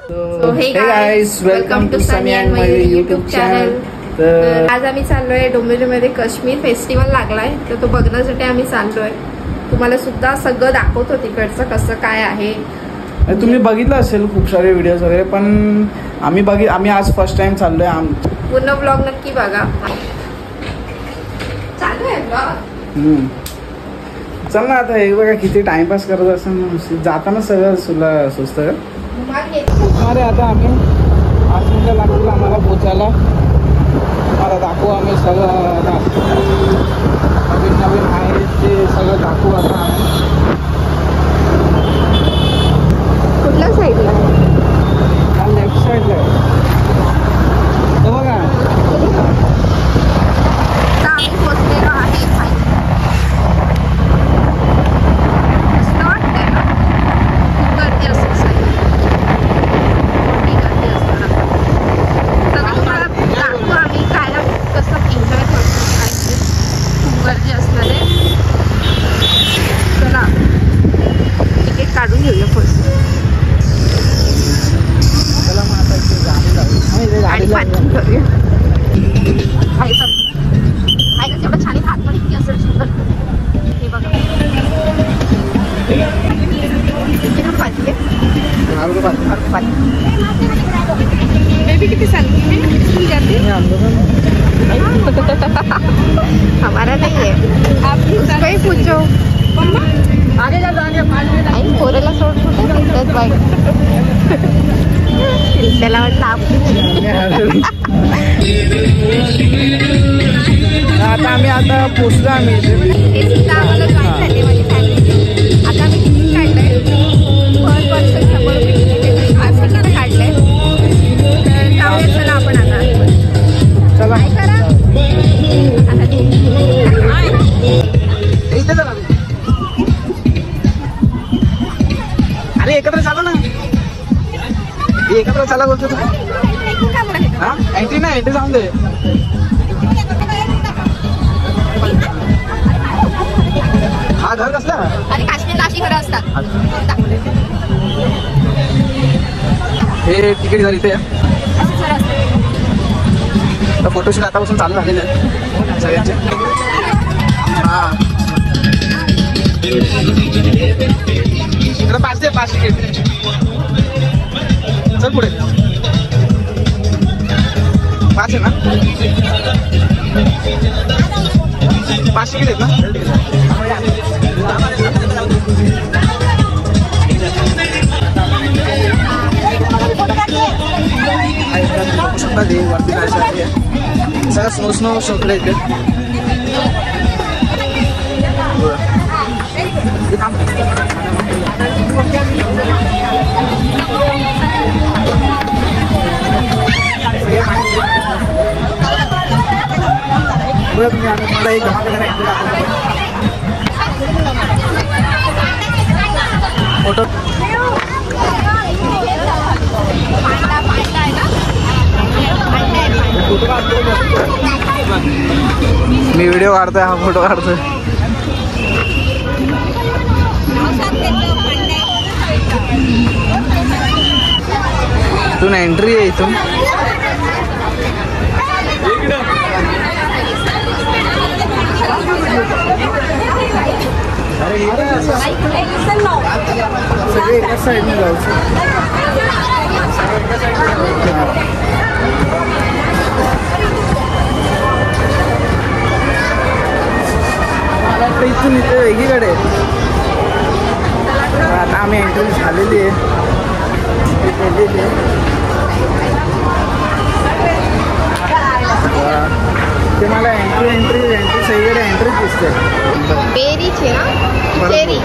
So hey guys, welcome to Sunny and Mayuri YouTube channel. तर आज आम्ही चाललोय डोंबिवलीमध्ये काश्मीर फेस्टिवल लागलाय, तर तो बघण्यासाठी आम्ही चाललोय. तुम्हाला सुद्धा सगळं दाखवतो तिकडचं कसं काय आहे. तुम्ही बघितलं असेल खूप सारे व्हिडिओज वगैरे, पण आम्ही आज फर्स्ट टाइम चाललोय. पूर्ण ब्लॉग नक्की बघा. चालू आहे ब्लॉग. चल ना आता हे बघा किती टाइमपास करत असेल, जाताना सगळं तुला सुचत. अरे आता आम्ही 5 मिनिटं लागतील आम्हाला पोचायला. मला दाखवू आम्ही सगळं नवीन नवीन आहे ते सगळं दाखवू. आता कुठल्या साईडला आहे? लेफ्ट साईडला आहे बघा. आम्ही पोचलेलो आहे. काढून घेऊया फर्स्ट आणि पाठवून करूया. तेवढं छान हात पण इतकी असेल सुंदर. हे बघा बेबी किती साल स्कूल जाती हमारा नहीं है. आप उसको ही पूछो. आगे जा पोरेला सोड कुठे बाईक. त्याला वाटलं आता आम्ही पोचलो. आम्ही आम्हाला जॉईन झाली माझी फॅमिली. आता आम्ही तिकीट काढलंय पर पर्सन 100 रुपये. आज तिकीट काढलंय. तर जाऊया चला आपण आता. चला काय करा एकत्र चालू ना. एकत्र चाला बोलतो. एंट्री नाही, एंट्री जाऊन दे. हा घर कसला? आणि काश्मीरला अशी घरं असतात. हे तिकीट झाली ते फोटोशूट आतापासून चालू झालेले आहे सगळ्यांचे. हा पाच तिकीट. चल पुढे 5 आहे ना. 5 तिकीट आहेत ना. वरती जायचं सगळं स्नो शोधलं इथे. फोटो मी व्हिडिओ काढतोय, हा फोटो काढतोय. इथून एंट्री आहे. इथून सगळे एकाच साईडने जायचं. मला वाटतं इथून इथे वेगळीकडे. आता आम्ही एंट्री झालेली आहे. ते मला एंट्री सगळीकडे एंट्री दिसते. बेरीचे ना. चेरी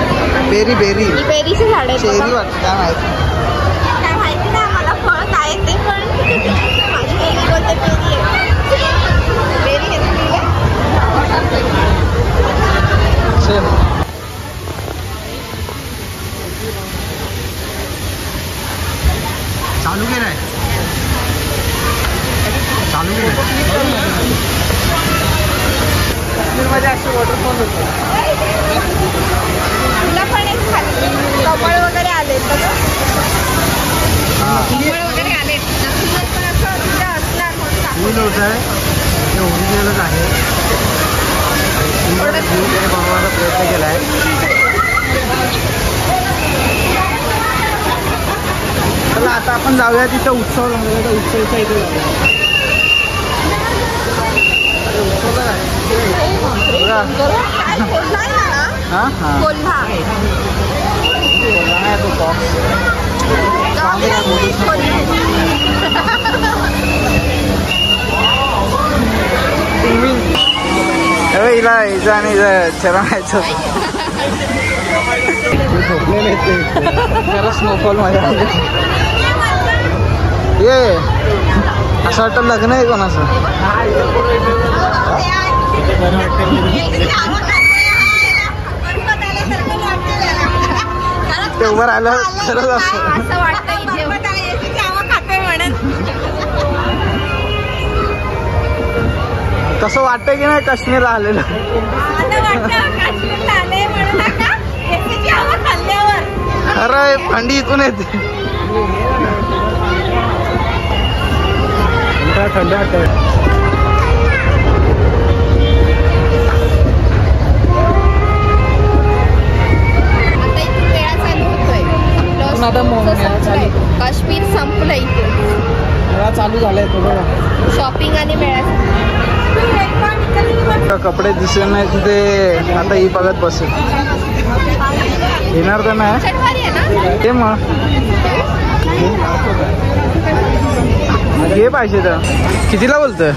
बेरीचे झाड आहे. चेरी वाटतं काय माहिती. काय माहिती नाही मला फळ काय ते, पण माझी बेरी बोलते बेरी आहे. बेरी घेतली चालू केलाय. काश्मीरमध्ये असे वॉटरफॉल होते. तुला पण एक खाली कमळ वगैरे आले. आता आपण जाऊया तिथं उत्सव लागला तर उत्सवच्या इथे जाऊया. हां हां कोल्हा नाही तो बॉक्स हिला हिचं आणि चरणायचं झोपलेले जरा स्नोफॉल माझ्या ये असं वाटतं लग्न आहे कोणाचं. ते उभं राहिलं खरंच असं कसं वाटतं की नाही काश्मीरला आलेलं. अरे थंडी इथून येते थंड वाटत. काश्मीर संपलं इथे चालू झालंय थोडं शॉपिंग आणि मेळा. कपडे दिसले नाही तिथे आता ही बघत बसेल. येणार तर नाही ते मग हे पाहिजे तर कितीला बोलतोय.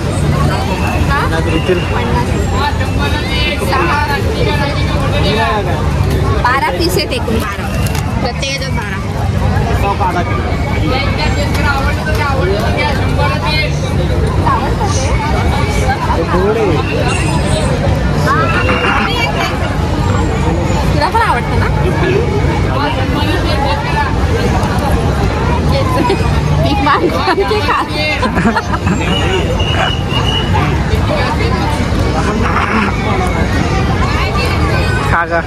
12 पीस आहेत एकूण 12 प्रत्येकाच्यात 12. तुला पण आवडतं ना. खा का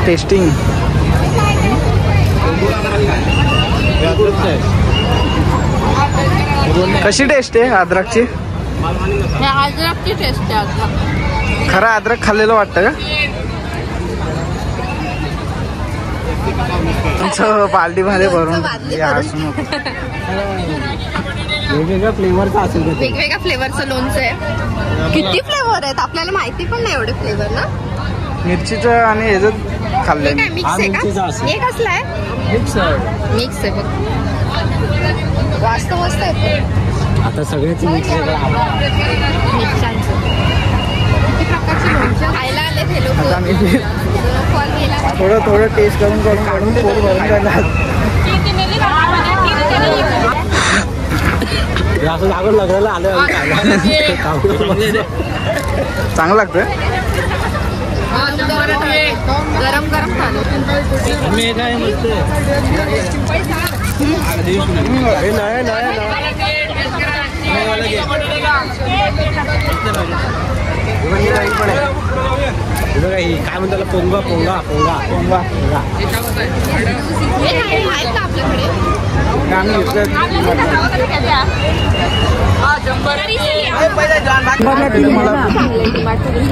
टेस्टिंग कशी टेस्ट आहे अद्रकची. अद्रकची टेस्ट आहे. खरं अद्रक खाल्लेलं वाटतं का. तुमचं बालडीमध्ये भरून वेगवेगळ्या फ्लेवरचं असेल. वेगवेगळ्या फ्लेवरचं लोणचं आहे. किती फ्लेवर आहेत आपल्याला माहिती पण नाही एवढे फ्लेवर ना. मिरचीचं आणि ह्याचं खाल्लंय. मिक्स आहे का. हे कसलं आहे. मिक्स आहे बघ. वास्त मस्त आहे. आता सगळ्याच मिक्स आहे. खायला आले हे लोक. थोडं टेस्ट करून पोट भरून जायला. असं लागून लग्नाला आलं चांगलं लागतं. गरम गरम खालो. काय म्हणतात पोंगा पोंगा पोंगा पोंगा पोंगा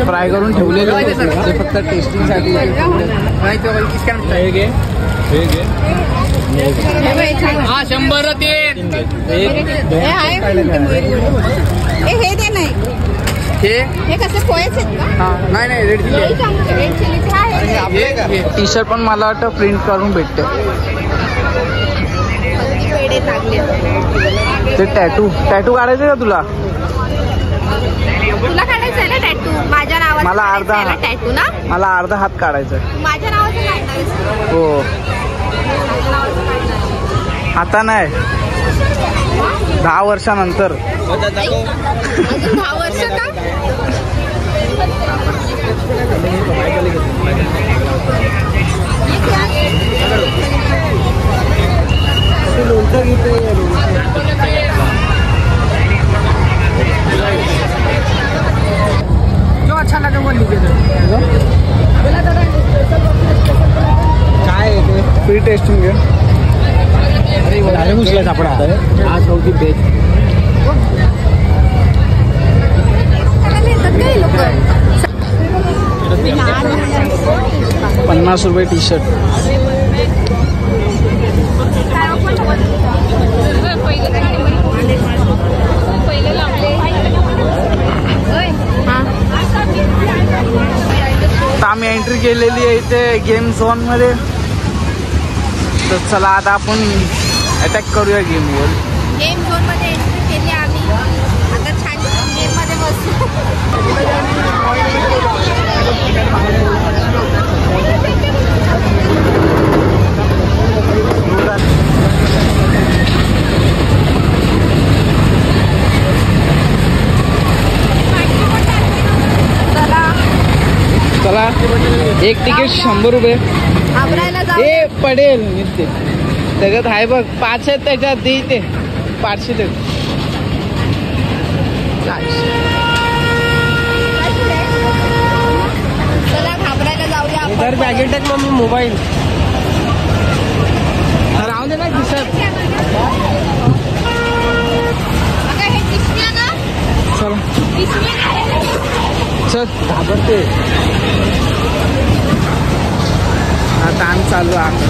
फ्राय करून ठेवलेलं फक्त टेस्टिंगसाठी. हा 100 हे दे नाही. हे कसं पोहेच आहेत का. नाही रेड चिली. टी शर्ट पण मला वाटतं प्रिंट करून भेटते. ते टॅटू काढायचं का तुला. तुला काढायचं आहे ना टॅटू. माझ्या नावाचं मला अर्धा टॅटू ना. मला अर्धा हात काढायचा. माझ्या नावाचं काढणार. हो आता नाही 10 वर्षानंतर. अजून 10 वर्ष का. जो अच्छा लगे वो लीजिए. काय आहे ते फ्री टेस्टिंग आहे. अरे घुसला सापडा आज होती बेस्ट. 50 रुपये टी शर्ट. आम्ही एंट्री केलेली आहे इथे गेम झोन मध्ये. तर चला आता आपण अटॅक करूया गेमवर. गेम झोन मध्ये एंट्री केली आम्ही. आता छान गेम मध्ये बसू. चला एक तिकीट 100 रुपये. हे पडेल निघते त्याच्यात आहे बघ. 5 आहेत त्याच्यात दे ते 500 ते. घाबरायला जाऊया तर बॅगेट टाक मग मी मोबाईल राहून दे ना दिसत. चल घाबरते. आता आम्ही चालू आहे.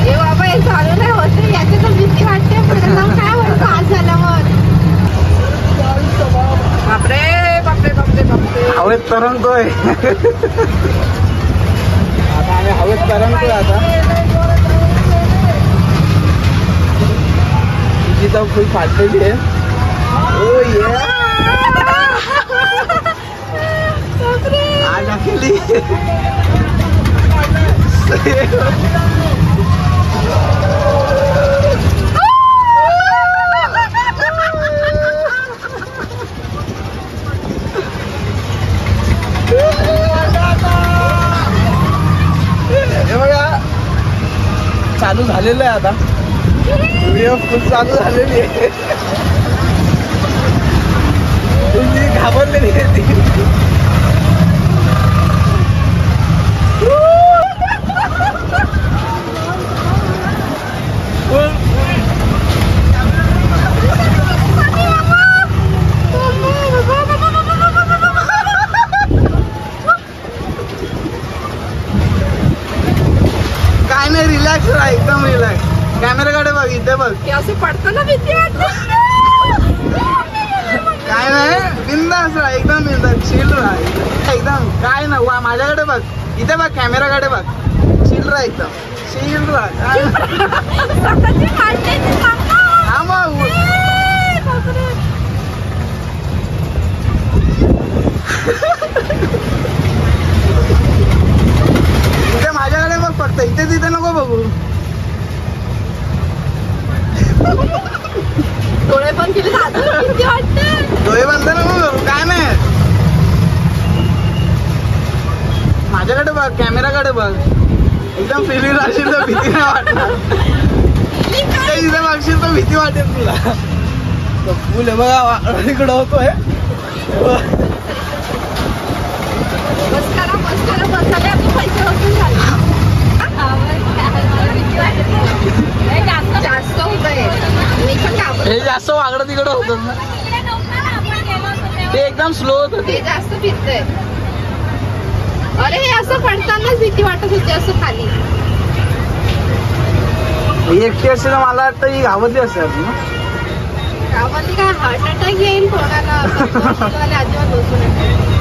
ए बाबा हे चालू नाही होत. याची तर भीती वाटते. पुढे जाऊन काय होतं आज झाल्यावर. बापरे बापरे बापरे बापरे. हवेत तरंगतोय. आता आम्ही हवेत तरंगतोय. आता तुझी तर फुल फाटलेली आहे. ओ ये आज अकेली. हे बघा चालू झालेलं आहे आता. व्हिडिओ फुल चालू झालेली आहे. तुझी घाबरलेली आहे ती. काय नाही रिलॅक्स राहा. एकदम रिलॅक्स. कॅमेराकडे बघ. इथे बघ. असं पडताना भीती वाटते. काय नाही बिंदास राहा. एकदम बिंदास चिल राहा. एकदम काय ना वा. माझ्याकडे बघ. इथे बघ कॅमेराकडे बघ. चिल राहा. एकदम चिल राहा. हा मग इथे माझ्याकडे बघ फक्त. इथे तिथे नको बघू. डोळे पण केले भीती वाटते. डोळे बंद नको करू. काय नाही. माझ्याकडे बघ. कॅमेराकडे बघ. एकदम फिरी राहशील तर भीती नाही वाटणार. इथे बघशील तर भीती वाटेल तुला. फुल आहे बघा इकडं होतोय. बस करा बस करा. बसायला आपले पैसे वसूल झाले. जास्त होत आहे. हे जास्त वागडं तिकडं होतं ना. ते एकदम स्लो होत. ते जास्त फिरतंय. अरे हे असं पडतानाच भीती वाटत होती. असं खाली एकटी असेल मला वाटतं ही घाबरली असेल ना. गावामध्ये काय हार्ट अटॅक येईल कोणाला. अजिबात बसू नये.